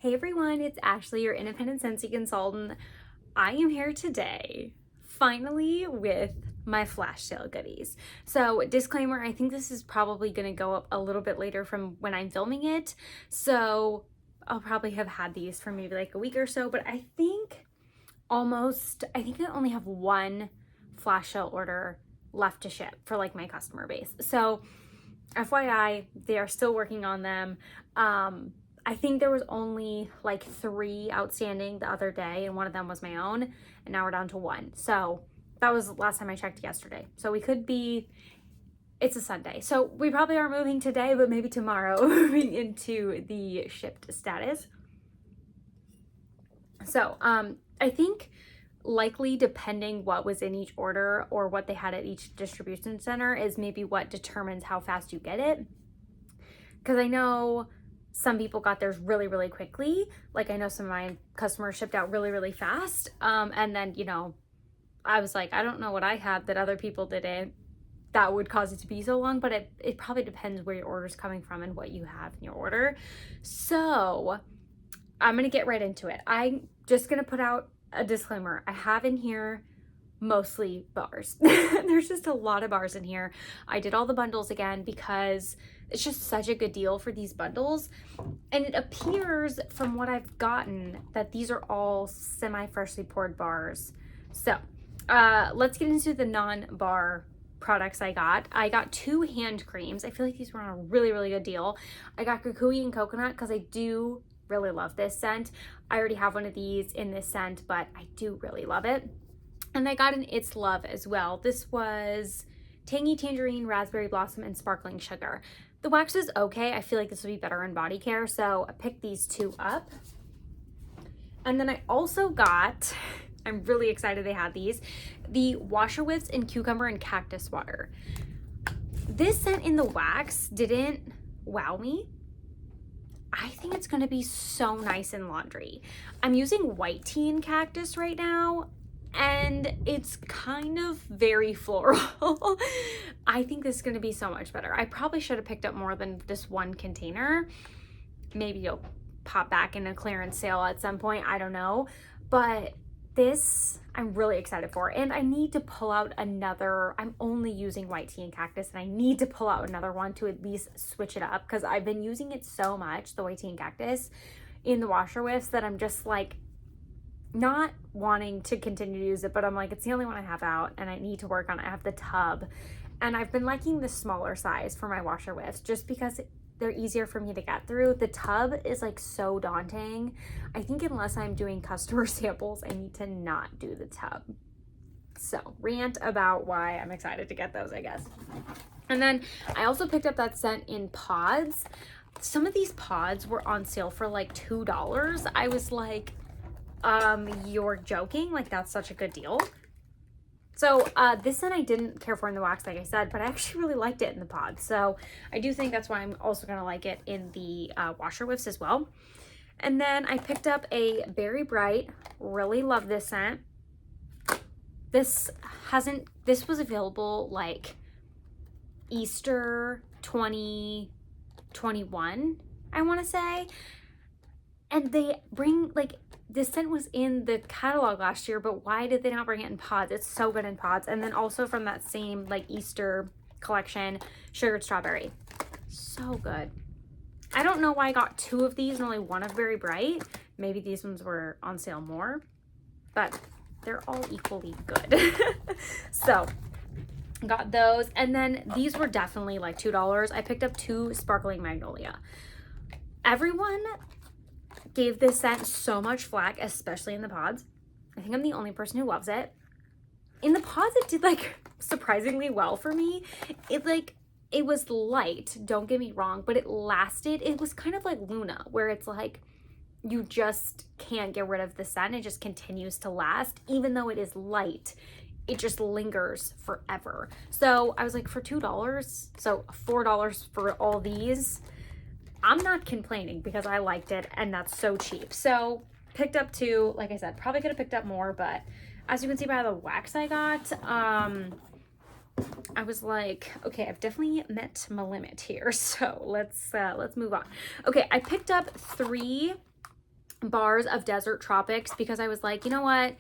Hey everyone, it's Ashley, your independent Scentsy consultant. I am here today, finally, with my flash sale goodies. So, disclaimer, I think this is probably going to go up a little bit later from when I'm filming it. So, I'll probably have had these for maybe like a week or so, but I think I only have one flash sale order left to ship for like my customer base. So, FYI, they are still working on them. I think there was only like 3 outstanding the other day, and one of them was my own, and now we're down to 1. So that was the last time I checked yesterday. So it's a Sunday. So we probably are moving today, but maybe tomorrow, moving into the shipped status. So I think likely depending what was in each order or what they had at each distribution center is maybe what determines how fast you get it. Because I know some people got theirs really, really quickly. Like I know some of my customers shipped out really, really fast. And then, I was like, I don't know what I had that other people didn't that would cause it to be so long, but it probably depends where your order's coming from and what you have in your order. So I'm going to get right into it. I'm just going to put out a disclaimer. I have in here mostly bars. There's just a lot of bars in here. I did all the bundles again because it's just such a good deal for these bundles. And it appears from what I've gotten that these are all semi-freshly poured bars. So let's get into the non-bar products I got. I got 2 hand creams. I feel like these were on a really, really good deal. I got Kukui and Coconut because I do really love this scent. I already have one of these in this scent, but I do really love it. And I got an It's Love as well. This was Tangy Tangerine, Raspberry Blossom, and Sparkling Sugar. The wax is okay. I feel like this would be better in body care, so I picked these 2 up. And then I also got, I'm really excited they had these, the Washer Whiffs in Cucumber and Cactus Water. This scent in the wax didn't wow me. I think it's gonna be so nice in laundry. I'm using White Tea and Cactus right now, and it's kind of very floral. I think this is going to be so much better. I probably should have picked up more than this one container. Maybe you'll pop back in a clearance sale at some point. I don't know. But this I'm really excited for. And I need to pull out another. I'm only using White Tea and Cactus, and I need to pull out another one to at least switch it up because I've been using it so much, the White Tea and Cactus, in the Washer Whiffs that I'm just like, not wanting to continue to use it, but I'm like, it's the only one I have out and I need to work on it. I have the tub, and I've been liking the smaller size for my Washer Whiffs just because they're easier for me to get through. The tub is like so daunting. I think unless I'm doing customer samples, I need to not do the tub. So rant about why I'm excited to get those, I guess. And then I also picked up that scent in pods. Some of these pods were on sale for like $2. I was like, you're joking? Like, that's such a good deal. So this scent I didn't care for in the wax, like I said, but I actually really liked it in the pod. So I do think that's why I'm also going to like it in the Washer Whiffs as well. And then I picked up a Berry Bright. Really love this scent. This was available like Easter 2021, I want to say. And they bring, like, this scent was in the catalog last year, but why did they not bring it in pods? It's so good in pods. And then also from that same, like, Easter collection, Sugared Strawberry. So good. I don't know why I got 2 of these and only 1 of Very Bright. Maybe these ones were on sale more, but they're all equally good. So, got those. And then these were definitely like $2. I picked up 2 Sparkling Magnolia. Everyone gave this scent so much flack, especially in the pods. I think I'm the only person who loves it. In the pods, it did like surprisingly well for me. It was light, don't get me wrong, but it lasted. It was kind of like Luna, where it's like you just can't get rid of the scent. It just continues to last. Even though it is light, it just lingers forever. So I was like, for $2, so $4 for all these, I'm not complaining because I liked it and that's so cheap. So picked up 2, like I said, probably could have picked up more, but as you can see by the wax I got, I was like, okay, I've definitely met my limit here. So let's move on. Okay, I picked up 3 bars of Desert Tropics because I was like, you know what?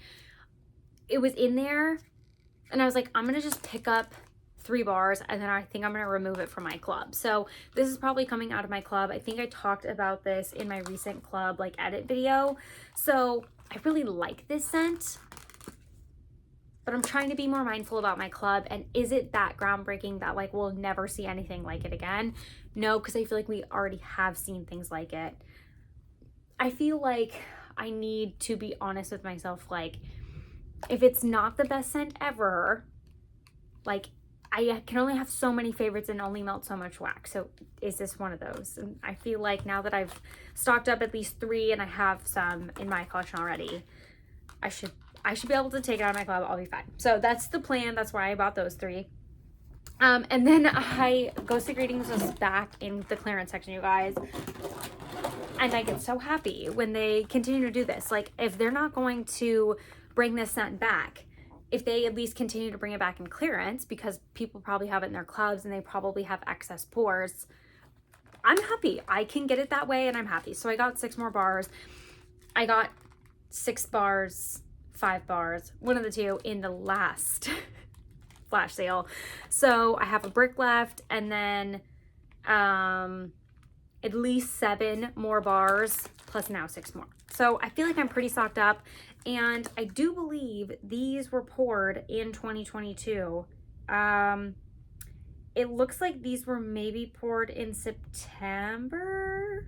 It was in there and I was like, I'm going to just pick up 3 bars and then I think I'm going to remove it from my club. So this is probably coming out of my club. I think I talked about this in my recent club like edit video. So I really like this scent, but I'm trying to be more mindful about my club. And is it that groundbreaking that like we'll never see anything like it again? No, because I feel like we already have seen things like it. I feel like I need to be honest with myself. Like, if it's not the best scent ever, like I can only have so many favorites and only melt so much wax. So is this one of those? And I feel like now that I've stocked up at least 3 and I have some in my collection already, I should be able to take it out of my club. I'll be fine. So that's the plan. That's why I bought those 3. And then Ghosted Greetings was back in the clearance section, you guys. And I get so happy when they continue to do this. Like, if they're not going to bring this scent back, if they at least continue to bring it back in clearance, because people probably have it in their clubs and they probably have excess pours, I'm happy. I can get it that way and I'm happy. So I got 6 more bars. I got 6 bars, 5 bars, one of the 2 in the last flash sale. So I have a brick left and then at least 7 more bars plus now 6 more. So I feel like I'm pretty stocked up, and I do believe these were poured in 2022. It looks like these were maybe poured in September.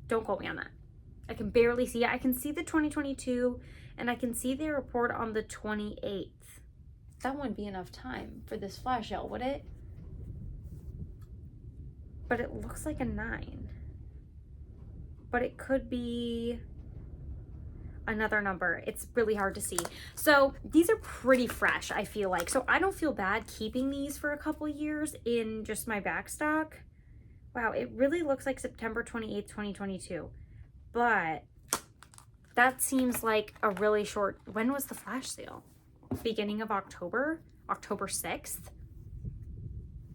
Don't quote me on that. I can barely see it. I can see the 2022 and I can see they were poured on the 28th. That wouldn't be enough time for this flash sale, would it? But it looks like a 9. But it could be another number. It's really hard to see. So these are pretty fresh, I feel like. So I don't feel bad keeping these for a couple years in just my back stock. Wow, it really looks like September 28th, 2022. But that seems like a really short... When was the flash sale? Beginning of October? October 6th?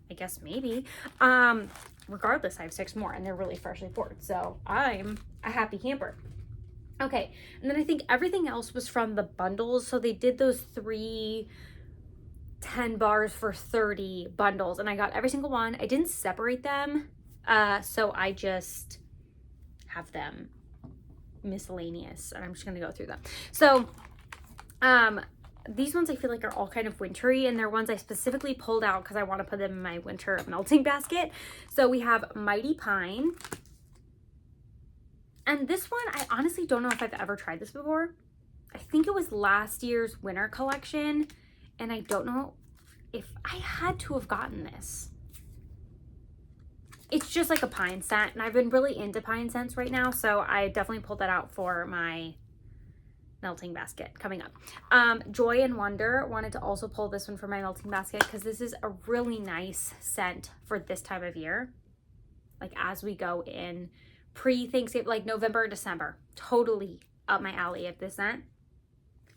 I guess maybe. Regardless, I have 6 more and they're really freshly poured. So I'm a happy camper. Okay, and then I think everything else was from the bundles. So they did those 3 10 bars for 30 bundles and I got every single one. I didn't separate them. So I just have them miscellaneous and I'm just going to go through them. So, these ones I feel like are all kind of wintry, and they're ones I specifically pulled out because I want to put them in my winter melting basket. So we have Mighty Pine. And this one, I honestly don't know if I've ever tried this before. I think it was last year's winter collection, and I don't know if I had to have gotten this. It's just like a pine scent, and I've been really into pine scents right now, so I definitely pulled that out for my melting basket coming up. Joy and Wonder, wanted to also pull this one for my melting basket because this is a really nice scent for this time of year. Like as we go in pre-Thanksgiving, like November, December, totally up my alley of this scent.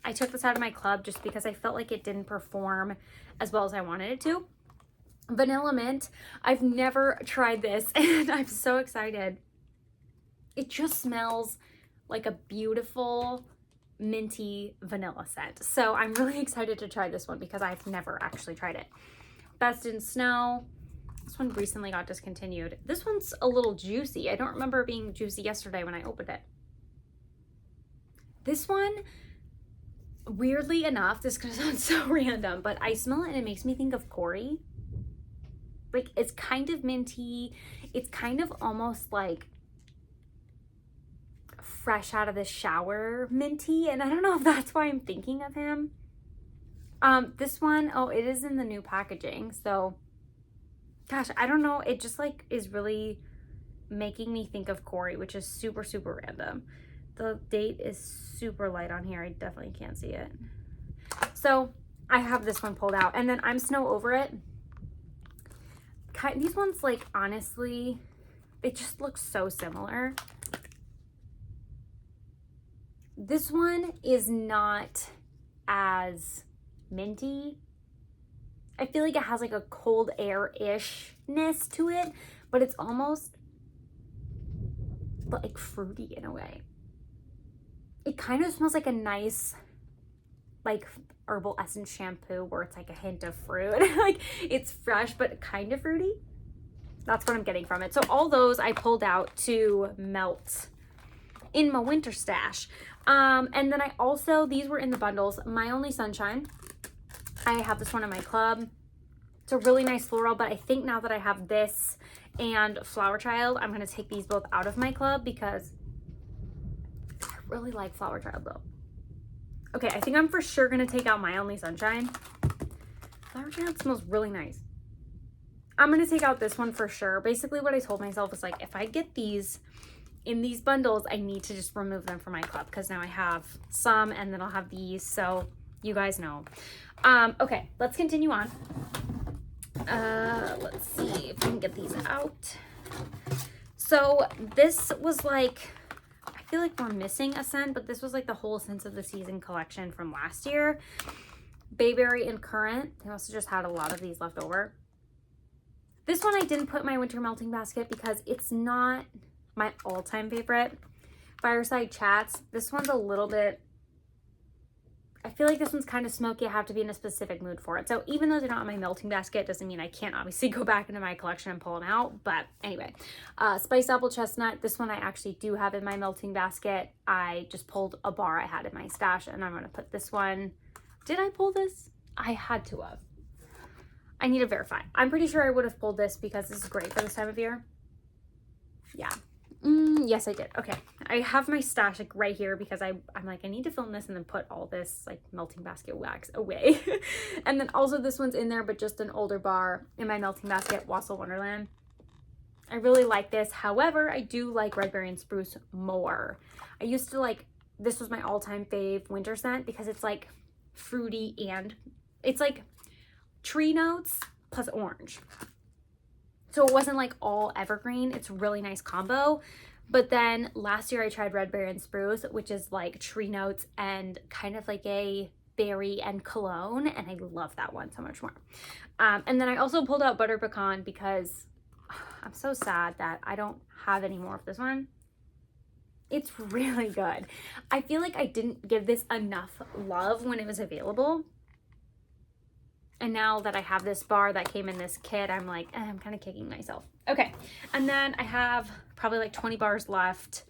I took this out of my club just because I felt like it didn't perform as well as I wanted it to. Vanilla Mint, I've never tried this and I'm so excited. It just smells like a beautiful minty vanilla scent. So I'm really excited to try this one because I've never actually tried it. Best in Snow. This one recently got discontinued. This one's a little juicy. I don't remember it being juicy yesterday when I opened it. This one, weirdly enough, this is gonna sound so random, but I smell it and it makes me think of Corey. Like, it's kind of minty. It's kind of almost like fresh out of the shower minty, and I don't know if that's why I'm thinking of him. This one, oh, it is in the new packaging, so gosh, I don't know, it just like is really making me think of Corey, which is super random. The date is super light on here. I definitely can't see it. So I have this one pulled out, and then I'm Snow Over It. These ones, like, honestly, they just look so similar. This one is not as minty. I feel like it has like a cold air-ish-ness to it, but it's almost but like fruity in a way. It kind of smells like a nice like herbal essence shampoo where it's like a hint of fruit. Like it's fresh but kind of fruity. That's what I'm getting from it. So all those I pulled out to melt in my winter stash. And then I also, these were in the bundles, My Only Sunshine. I have this one in my club. It's a really nice floral, but I think now that I have this and Flower Child, I'm going to take these both out of my club because I really like Flower Child though. Okay, I think I'm for sure going to take out My Only Sunshine. Flower Child smells really nice. I'm going to take out this one for sure. Basically what I told myself was like, if I get these in these bundles, I need to just remove them from my club because now I have some and then I'll have these. So you guys know. Okay, let's continue on. Let's see if we can get these out. So this was like, I feel like we're missing a scent, but this was like the whole Scents of the Season collection from last year. Bayberry and Currant. I also just had a lot of these left over. This one I didn't put in my winter melting basket because it's not my all-time favorite. Fireside Chats. This one's a little bit, I feel like this one's kind of smoky. I have to be in a specific mood for it. So even though they're not in my melting basket, doesn't mean I can't obviously go back into my collection and pull them out. But anyway, Spiced Apple Chestnut. This one I actually do have in my melting basket. I just pulled a bar I had in my stash and I'm going to put this one. Did I pull this? I had to have. I need to verify. I'm pretty sure I would have pulled this because this is great for this time of year. Yeah. Yes, I did. Okay. I have my stash like right here because I'm like, I need to film this and then put all this like melting basket wax away. And then also this one's in there, but just an older bar in my melting basket, Wassail Wonderland. I really like this. However, I do like Red Berry and Spruce more. I used to like, this was my all-time fave winter scent because it's like fruity and it's like tree notes plus orange. So it wasn't like all evergreen. It's a really nice combo. But then last year I tried Red Berry and Spruce, which is like tree notes and kind of like a berry and cologne. And I love that one so much more. And then I also pulled out Butter Pecan because I'm so sad that I don't have any more of this one. It's really good. I feel like I didn't give this enough love when it was available. And now that I have this bar that came in this kit, I'm like, I'm kind of kicking myself. Okay. And then I have probably like 20 bars left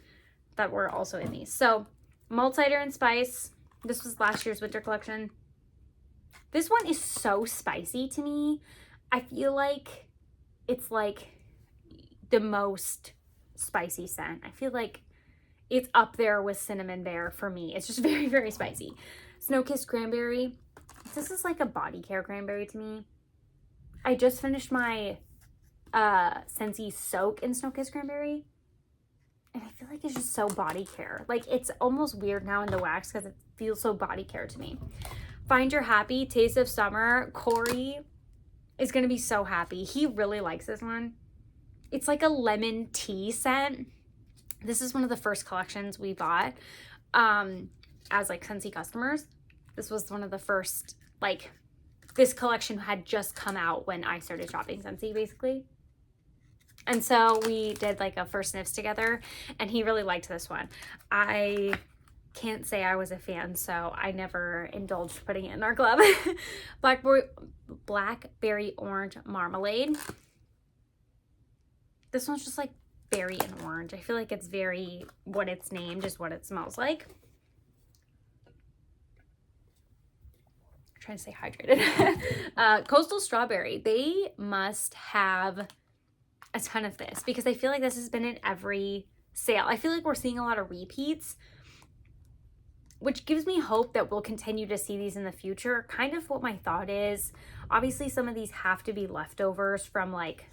that were also in these. So Malt Cider and Spice. This was last year's winter collection. This one is so spicy to me. I feel like it's like the most spicy scent. I feel like it's up there with Cinnamon Bear for me. It's just very, very spicy. Snow-Kissed Cranberry. This is like a body care cranberry to me. I just finished my Scentsy soak in Snow-Kissed Cranberry. And I feel like it's just so body care. Like it's almost weird now in the wax because it feels so body care to me. Find Your Happy, Taste of Summer. Corey is going to be so happy. He really likes this one. It's like a lemon tea scent. This is one of the first collections we bought as like Scentsy customers. This was one of the first, like, this collection had just come out when I started shopping Scentsy, basically. And so we did, like, a first sniffs together, and he really liked this one. I can't say I was a fan, so I never indulged putting it in our club. Blackberry Orange Marmalade. This one's just, like, berry and orange. I feel like it's very what it's named, just what it smells like. Trying to stay hydrated. Coastal Strawberry. They must have a ton of this because I feel like this has been in every sale. I feel like we're seeing a lot of repeats, which gives me hope that we'll continue to see these in the future. Kind of what my thought is. Obviously, some of these have to be leftovers from like,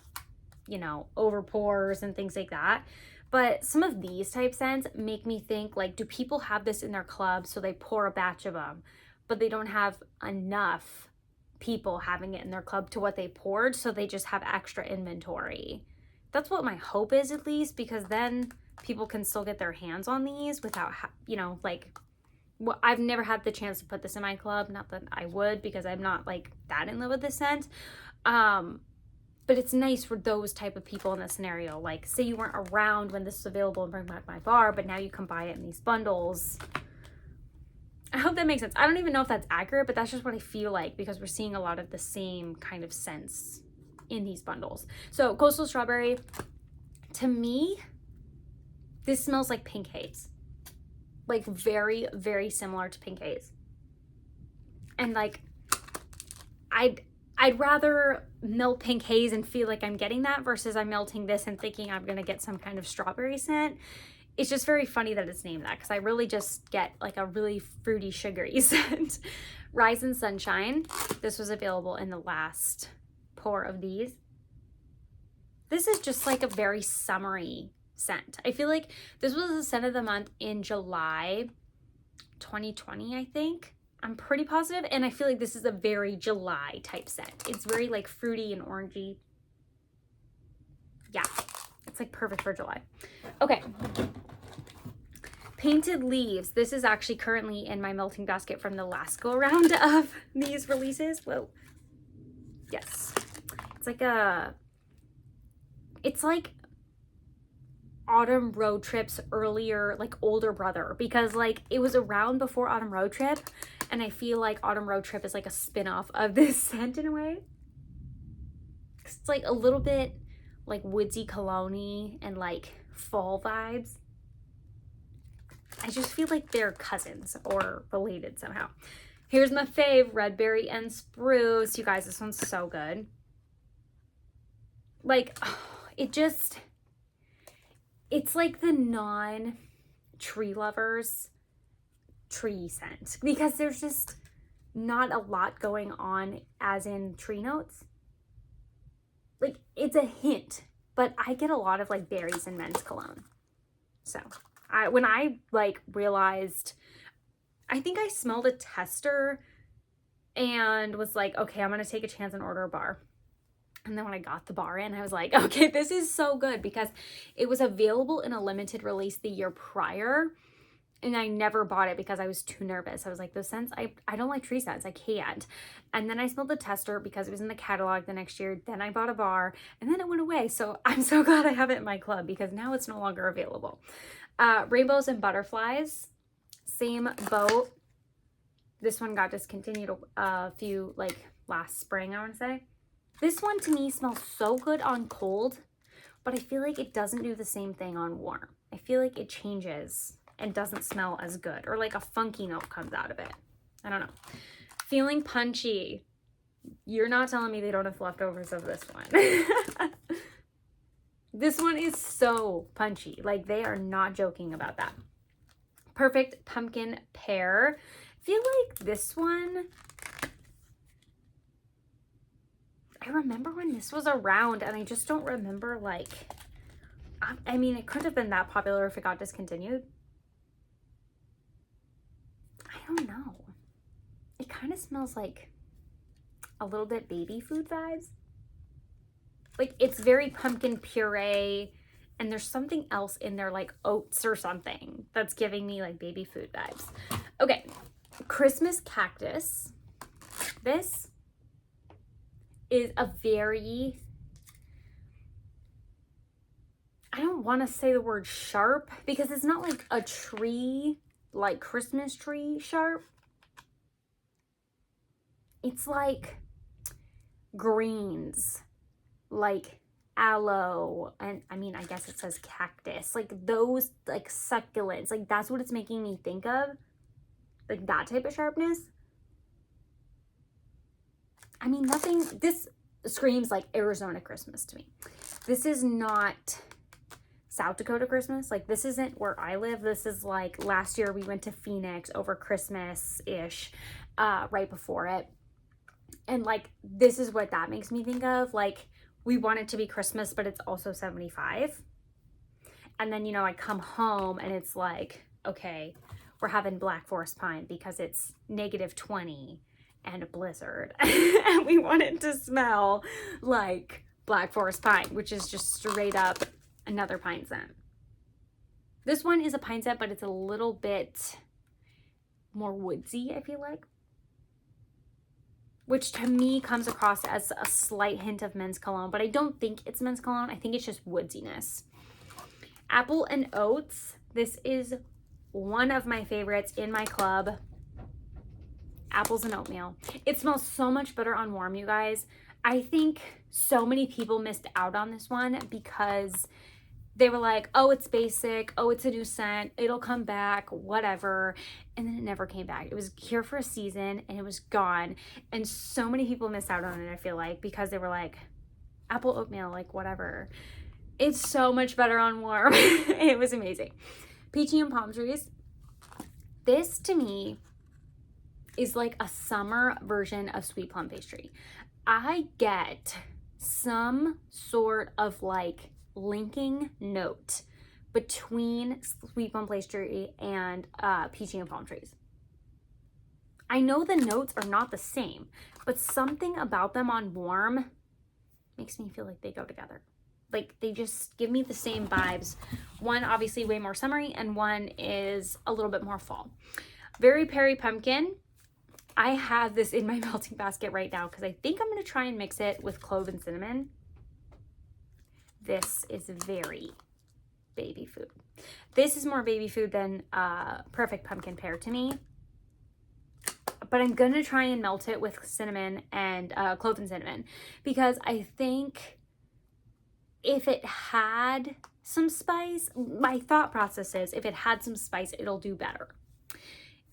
you know, over pours and things like that. But some of these type scents make me think like, do people have this in their club so they pour a batch of them? But they don't have enough people having it in their club to what they poured, so they just have extra inventory. That's what my hope is, at least, because then people can still get their hands on these without, you know, like, well, I've never had the chance to put this in my club. Not that I would, because I'm not, like, that in love with this scent. but it's nice for those type of people in the scenario. Like, say you weren't around when this was available and Bring Back My Bar, but now you can buy it in these bundles. I hope that makes sense. I don't even know if that's accurate, but that's just what I feel like, because we're seeing a lot of the same kind of scents in these bundles. So Coastal Strawberry, to me, this smells like Pink Haze. Like very, very similar to Pink Haze. And like, I'd rather melt Pink Haze and feel like I'm getting that versus I'm melting this and thinking I'm gonna get some kind of strawberry scent. It's just very funny that it's named that, because I really just get like a really fruity, sugary scent. Rise and Sunshine. This was available in the last pour of these. This is just like a very summery scent. I feel like this was the scent of the month in July 2020, I think. I'm pretty positive, and I feel like this is a very July type scent. It's very like fruity and orangey. Yeah, it's like perfect for July. Okay. Painted Leaves. This is actually currently in my melting basket from the last go around of these releases. Whoa. Yes. It's like Autumn Road Trip's earlier, like older brother, because like it was around before Autumn Road Trip, and I feel like Autumn Road Trip is like a spin-off of this scent in a way. It's like a little bit like woodsy cologne-y and like fall vibes. I just feel like they're cousins or related somehow. Here's my fave, Red Berry and Spruce. You guys, this one's so good. Like, oh, it's like the non-tree lovers tree scent, because there's just not a lot going on as in tree notes. Like, it's a hint, but I get a lot of like berries in men's cologne. So when I like realized, I think I smelled a tester and was like, okay, I'm gonna take a chance and order a bar. And then when I got the bar in, I was like, okay, this is so good, because it was available in a limited release the year prior, and I never bought it because I was too nervous. I was like, those scents, I don't like tree scents, I can't. And then I smelled the tester because it was in the catalog the next year. Then I bought a bar, and then it went away. So I'm so glad I have it in my club, because now it's no longer available. Rainbows and Butterflies, same boat. This one got discontinued a few, like last spring, I want to say. This one to me smells so good on cold, but I feel like it doesn't do the same thing on warm. I feel like it changes and doesn't smell as good, or like a funky note comes out of it. I don't know. Feeling Punchy. You're not telling me they don't have leftovers of this one. This one is so punchy. Like, they are not joking about that. Perfect Pumpkin Pear. I feel like this one, I remember when this was around, and I just don't remember, like, I mean, it couldn't have been that popular if it got discontinued. I don't know. It kind of smells like a little bit baby food vibes. Like, it's very pumpkin puree, and there's something else in there, like oats or something, that's giving me like baby food vibes. Okay, Christmas Cactus. This is a very, I don't want to say the word sharp, because it's not like a tree, like Christmas tree sharp. It's like greens, like aloe, and I mean, I guess it says cactus, like those, like succulents, like that's what it's making me think of, like that type of sharpness. I mean, nothing, this screams like Arizona Christmas to me. This is not South Dakota Christmas. Like, this isn't where I live. This is like last year we went to Phoenix over Christmas-ish, right before it. And like, this is what that makes me think of. Like, we want it to be Christmas, but it's also 75. And then, you know, I come home and it's like, okay, we're having Black Forest Pine because it's -20 and a blizzard. And we want it to smell like Black Forest Pine, which is just straight up another pine scent. This one is a pine scent, but it's a little bit more woodsy, I feel like. which to me comes across as a slight hint of men's cologne, but I don't think it's men's cologne. I think it's just woodsiness. Apple and Oats. This is one of my favorites in my club. Apples and oatmeal. It smells so much better on warm, you guys. I think so many people missed out on this one because they were like, oh, it's basic. Oh, it's a new scent. It'll come back, whatever. And then it never came back. It was here for a season and it was gone. And so many people missed out on it, I feel like, because they were like, apple oatmeal, like whatever. It's so much better on warm. It was amazing. Peachy and palm trees. This to me is like a summer version of sweet plum pastry. I get some sort of like linking note between sweet plum pastry and peachy and palm trees. I know the notes are not the same, but something about them on warm makes me feel like they go together. Like they just give me the same vibes. One obviously way more summery and one is a little bit more fall. Very Perry Pumpkin. I have this in my melting basket right now because I think I'm going to try and mix it with clove and cinnamon. This is very baby food. This is more baby food than Perfect Pumpkin Pear to me. But I'm going to try and melt it with cinnamon and clove and cinnamon because I think if it had some spice, my thought process is if it had some spice, it'll do better.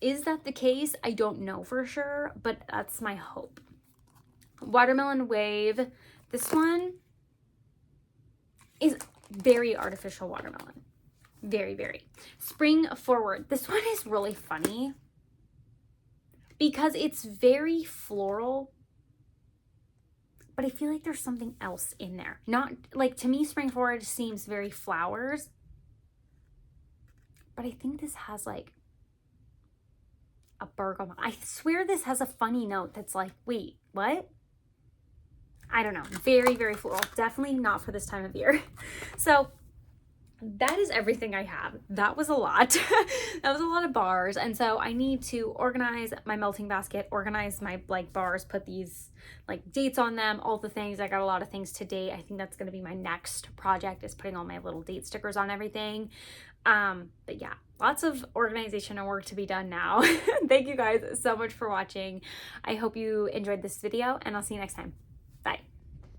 Is that the case? I don't know for sure, but that's my hope. Watermelon Wave. This one is very artificial watermelon. Very, very. Spring Forward. This one is really funny because it's very floral, but I feel like there's something else in there. Not like, to me, Spring Forward seems very flowers, but I think this has like a bergamot. I swear this has a funny note that's like, wait, what? I don't know. Very, very floral. Definitely not for this time of year. So that is everything I have. That was a lot. That was a lot of bars. And so I need to organize my melting basket, organize my like bars, put these like dates on them, all the things. I got a lot of things to date. I think that's going to be my next project, is putting all my little date stickers on everything. But yeah, lots of organization and work to be done now. Thank you guys so much for watching. I hope you enjoyed this video and I'll see you next time.